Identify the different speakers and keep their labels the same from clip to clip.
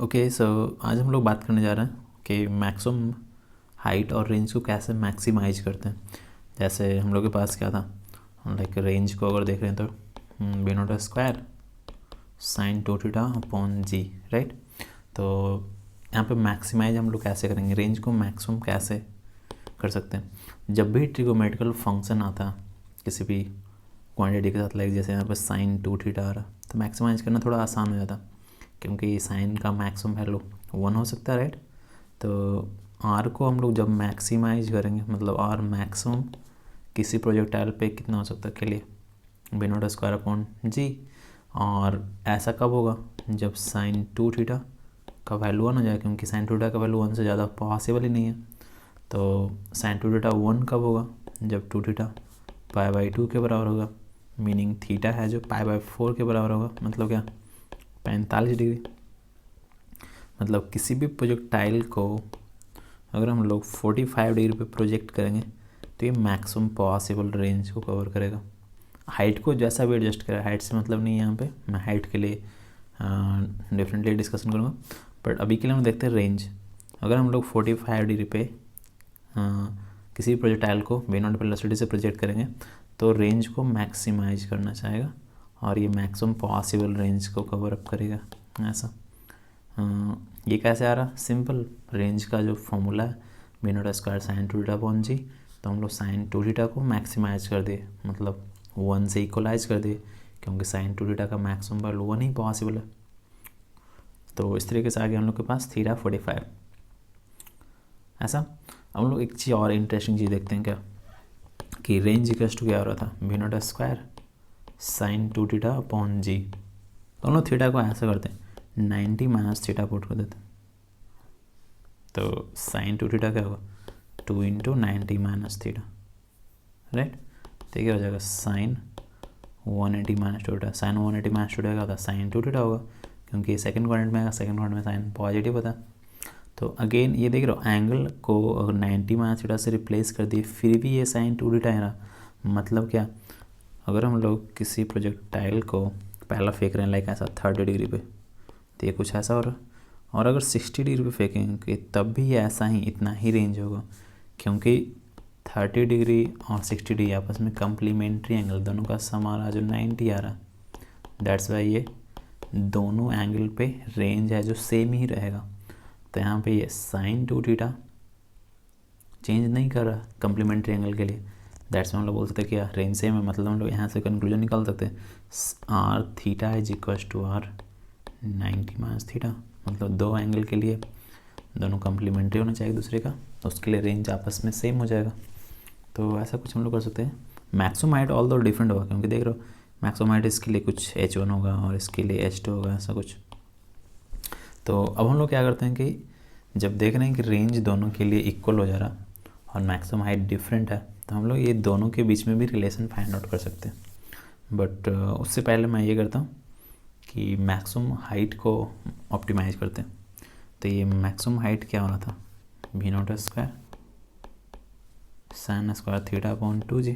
Speaker 1: Okay so आज हम लोग बात करने जा रहे हैं कि मैक्सिमम हाइट और रेंज को कैसे मैक्सिमाइज करते हैं। जैसे हम लोग के पास क्या था, लाइक रेंज को अगर देख रहे हैं तो B not square sine two theta upon g, right. तो यहाँ पे मैक्सिमाइज हम लोग कैसे करेंगे, रेंज को मैक्सिमम कैसे कर सकते हैं। जब भी ट्रिगोमेट्रिकल फंक्शन आता है किसी भी क्वांटिटी के साथ, लाइक जैसे यहाँ पे साइन टू थीटा आ रहा, तो मैक्सिमाइज करना थोड़ा आसान हो जाता है क्योंकि साइन का मैक्सिमम वैल्यू 1 हो सकता है, राइट। तो आर को हम लोग जब मैक्सिमाइज करेंगे, मतलब आर मैक्सिमम किसी प्रोजेक्टाइल पे कितना हो सकता है के लिए बी नॉट स्क्वायर अपॉन जी। और ऐसा कब होगा, जब साइन टू थीटा का वैल्यू 1 हो जाए, क्योंकि साइन टू थीटा का वैल्यू 1 से ज़्यादा पॉसिबल ही नहीं है। तो साइन टू थीटा 1 कब होगा, जब टू थीटा पाई बाई 2 के बराबर होगा, मीनिंग थीटा है जो पाई बाई 4 के बराबर होगा, मतलब क्या 45 डिग्री। मतलब किसी भी प्रोजेक्टाइल को अगर हम लोग 45 डिग्री पे प्रोजेक्ट करेंगे तो ये मैक्सिमम पॉसिबल रेंज को कवर करेगा। हाइट को जैसा भी एडजस्ट करें, हाइट से मतलब नहीं है यहाँ पे, मैं हाइट के लिए डिफरेंटली डिस्कशन करूँगा, बट अभी के लिए हम देखते हैं रेंज। अगर हम लोग 45 डिग्री पे किसी प्रोजेक्टाइल को बी नॉट वेलोसिटी से प्रोजेक्ट करेंगे तो रेंज को मैक्सिमाइज करना चाहेगा और ये मैक्सिमम पॉसिबल रेंज को कवर अप करेगा। ऐसा ये कैसे आ रहा, सिंपल, रेंज का जो फॉर्मूला है B not square sine two theta upon G, तो हम लोग साइन टू थीटा को मैक्सिमाइज कर दिए, मतलब 1 से इक्वलाइज कर दिए, क्योंकि साइन टू थीटा का मैक्सिमम वैल्यू 1 ही पॉसिबल है। तो इस तरीके से आगे हम लोग के पास थीटा 45। ऐसा हम लोग एक चीज़ और इंटरेस्टिंग चीज़ देखते हैं क्या, कि रेंज इक्वल्स टू क्या हो रहा था, B not square sine two theta upon G. तो हम लोग थीटा को ऐसा करते हैं 90 माइनस थीटा पुट कर देते हैं, तो साइन टू थीटा क्या होगा 2 इंटू 90 माइनस थीटा, राइट। तो क्या हो जाएगा sine 180 minus two theta. Sine 180 minus two theta क्या होता है, साइन टू थीटा होगा, क्योंकि सेकंड क्वाड्रेंट में आएगा, सेकंड क्वाड्रेंट में साइन पॉजिटिव होता है। तो अगेन ये देख रहे हो, एंगल को अगर 90 माइनस थीटा से रिप्लेस कर दिए फिर भी ये साइन टू थीटा है रहा। मतलब क्या, अगर हम लोग किसी प्रोजेक्टाइल को पहला फेंक रहे हैं लाइक ऐसा 30 डिग्री पे, तो ये कुछ ऐसा हो रहा है, और अगर 60 डिग्री पे फेंकेंगे तब भी ऐसा ही इतना ही रेंज होगा, क्योंकि 30 डिग्री और 60 डिग्री आपस में कम्प्लीमेंट्री एंगल, दोनों का सम आ रहा जो 90 आ रहा, दैट्स वाई ये दोनों एंगल पे रेंज है जो सेम ही रहेगा। तो यहाँ पे ये साइन टू थीटा चेंज नहीं कर रहा कम्प्लीमेंट्री एंगल के लिए, दैट्स में हम लोग बोल सकते हैं कि रेंज सेम है। मतलब हम लोग यहाँ से कंक्लूजन निकाल सकते हैं R theta is equals to R 90 minus theta, मतलब दो एंगल के लिए दोनों कम्प्लीमेंट्री होना चाहिए दूसरे का, तो उसके लिए रेंज आपस में सेम हो जाएगा। तो ऐसा कुछ हम लोग कर सकते हैं। मैक्सिमम हाइट ऑल दो डिफरेंट होगा, क्योंकि देख रहे हो मैक्सिमम हाइट इसके लिए कुछ h1 होगा और इसके लिए h2 होगा, ऐसा कुछ। तो अब हम लोग क्या करते हैं कि जब देख रहे हैं कि रेंज दोनों के लिए इक्वल हो जा रहा और मैक्सिमम हाइट डिफरेंट है, तो हम लोग ये दोनों के बीच में भी रिलेशन फाइंड आउट कर सकते हैं। बट उससे पहले मैं ये करता हूँ कि मैक्सिमम हाइट को ऑप्टिमाइज करते हैं। तो ये मैक्सिमम हाइट क्या होना था, B not square sine square theta upon 2g।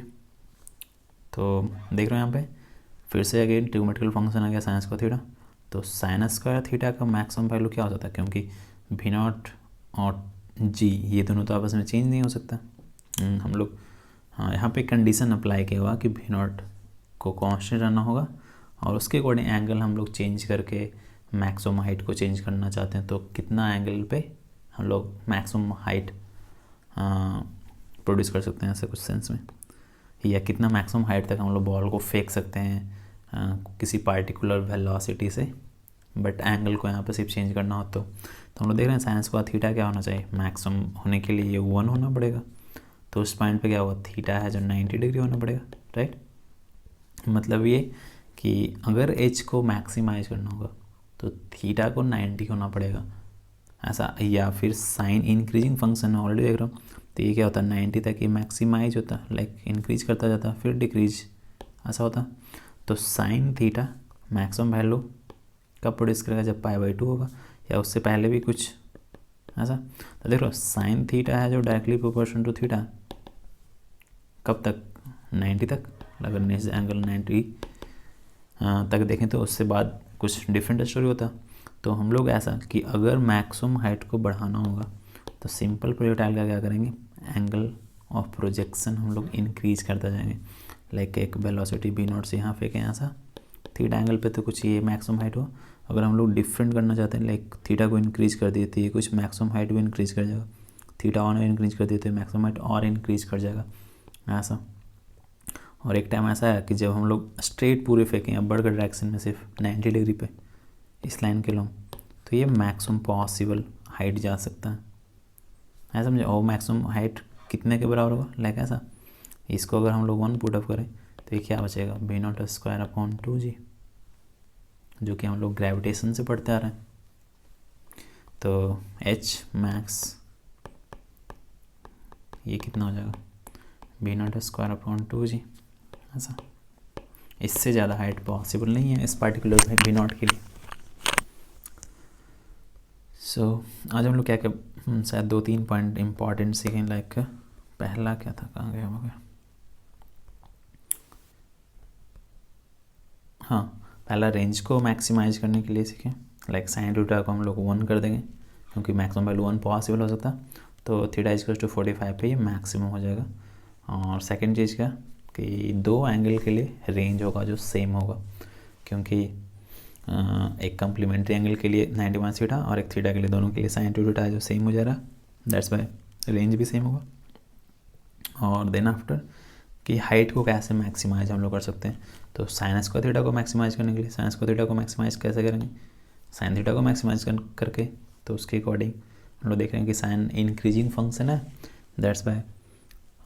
Speaker 1: तो देख रहे हो यहाँ पे फिर से अगेन ट्रिगोमेट्रिकल फंक्शन आ गया साइन स्क्वायर थीटा। तो साइन स्क्वायर थीटा का मैक्सिमम वैल्यू क्या हो सकता है, क्योंकि भी नॉट और जी ये दोनों तो आपस में चेंज नहीं हो सकता। हम लोग हाँ यहाँ पे कंडीशन अप्लाई किया हुआ कि भी नॉट को कांस्टेंट रहना होगा और उसके अकॉर्डिंग एंगल हम लोग चेंज करके मैक्सिमम हाइट को चेंज करना चाहते हैं, तो कितना एंगल पे हम लोग मैक्सिमम हाइट प्रोड्यूस कर सकते हैं ऐसे कुछ सेंस में, या कितना मैक्सिमम हाइट तक हम लोग बॉल को फेंक सकते हैं किसी पार्टिकुलर वेलोसिटी से, बट एंगल को यहाँ पे सिर्फ चेंज करना हो तो हम लोग देख रहे हैं साइन स्क्वायर थीटा क्या होना चाहिए, मैक्सिमम होने के लिए ये 1 होना पड़ेगा। तो उस पॉइंट पे क्या होगा, थीटा है जो 90 डिग्री होना पड़ेगा, राइट। मतलब ये कि अगर एच को मैक्सिमाइज करना होगा तो थीटा को 90 होना पड़ेगा ऐसा, या फिर साइन इंक्रीजिंग फंक्शन है ऑलरेडी देख रहा हूँ, तो ये क्या होता है 90 तक ये मैक्सिमाइज होता है, लाइक इंक्रीज करता जाता है फिर डिक्रीज ऐसा होता है। तो साइन थीटा मैक्सिमम वैल्यू कब प्रोड्यूस करेगा, जब पाई बाई 2 होगा, या उससे पहले भी कुछ ऐसा। तो देख लो साइन थीटा है जो डायरेक्टली प्रोपोर्शन टू थीटा, कब तक 90 तक, अगर नेक्स्ट एंगल 90 तक देखें तो उससे बाद कुछ डिफरेंट स्टोरी होता। तो हम लोग ऐसा कि अगर मैक्सिमम हाइट को बढ़ाना होगा तो सिंपल प्रोजेक्टाइल का क्या करेंगे, एंगल ऑफ प्रोजेक्शन हम लोग इंक्रीज करते जाएंगे। लाइक एक वेलोसिटी बी नॉट से यहाँ फेंके ऐसा थीटा एंगल पे तो कुछ ये मैक्सिमम हाइट हो। अगर हम लोग डिफरेंट करना चाहते हैं, लाइक थीटा को इंक्रीज कर दिए तो ये कुछ मैक्सिमम हाइट भी इंक्रीज कर जाएगा, थीटा और इंक्रीज कर दिए तो मैक्सिमम हाइट और इंक्रीज कर जाएगा ऐसा। और एक टाइम ऐसा है कि जब हम लोग स्ट्रेट पूरे फेंकें अपवर्ड के डायरेक्शन में सिर्फ 90 डिग्री पे इस लाइन के लॉन्ग, तो ये मैक्सिमम पॉसिबल हाइट जा सकता है, ऐसा समझे। और मैक्सिमम हाइट कितने के बराबर होगा, लाइक ऐसा। इसको अगर हम लोग 1 पुट अप करें तो ये क्या बचेगा, B not square upon 2g, जो कि हम लोग ग्रेविटेशन से पढ़ते आ रहे हैं। तो h मैक्स ये कितना हो जाएगा, B not square upon 2g ऐसा। इससे ज़्यादा हाइट पॉसिबल नहीं है इस पार्टिकुलर बी नॉट के लिए। सो आज हम लोग क्या क्या शायद 2-3 पॉइंट इम्पॉर्टेंट सीखें। लाइक पहला क्या था, कहाँ गया हो गया, हाँ पहला रेंज को मैक्सिमाइज करने के लिए सीखें। लाइक साइन थीटा को हम लोग 1 कर देंगे क्योंकि मैक्सिमम वैल्यू 1 पॉसिबल हो सकता, तो थीटा इक्वल्स टू 45 पे ये मैक्सिमम हो जाएगा। और सेकंड चीज़ क्या कि 2 एंगल के लिए रेंज होगा जो सेम होगा, क्योंकि एक कम्प्लीमेंट्री एंगल के लिए 91 थीटा और एक थीटा के लिए, दोनों के लिए साइन थीटा है जो सेम हो जा रहा है, दैट्स वाई रेंज भी सेम होगा। और देन आफ्टर कि हाइट को कैसे मैक्सिमाइज हम लोग कर सकते हैं, तो साइन स्क्वायर थीटा को मैक्सिमाइज करने के लिए साइन स्क्वायर थीटा को मैक्सिमाइज कैसे करेंगे, साइन थीटा को मैक्सिमाइज करके तो उसके अकॉर्डिंग हम लोग देख रहे हैं कि साइन इंक्रीजिंग फंक्शन है, दैट्स वाई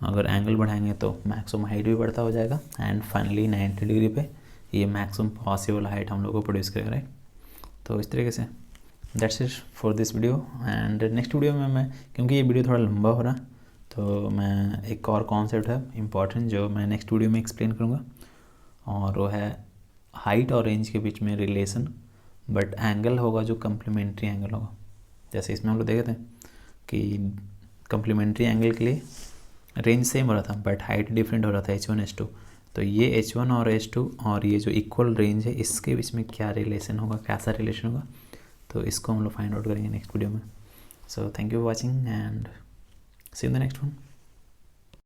Speaker 1: अगर एंगल बढ़ाएंगे तो मैक्सिमम हाइट भी बढ़ता हो जाएगा एंड फाइनली 90 डिग्री पे ये मैक्सिमम पॉसिबल हाइट हम लोग को प्रोड्यूस करेगा, राइट। तो इस तरीके से that's it for this video. And next video में मैं, क्योंकि ये वीडियो थोड़ा लंबा हो रहा है, तो मैं एक और कॉन्सेप्ट है इम्पॉर्टेंट जो मैं नेक्स्ट वीडियो में एक्सप्लेन करूँगा, और वो है हाइट और रेंज के बीच में रिलेशन, बट एंगल होगा जो कम्प्लीमेंट्री एंगल होगा। जैसे इसमें हम लोग देखे थे कि कम्प्लीमेंट्री एंगल के लिए रेंज सेम हो रहा था बट हाइट डिफरेंट हो रहा था H1 H2, तो ये H1 और H2 और ये जो इक्वल रेंज है इसके बीच में क्या रिलेशन होगा, कैसा रिलेशन होगा, तो इसको हम लोग फाइंड आउट करेंगे नेक्स्ट वीडियो में। So thank you for watching and see you in the next one.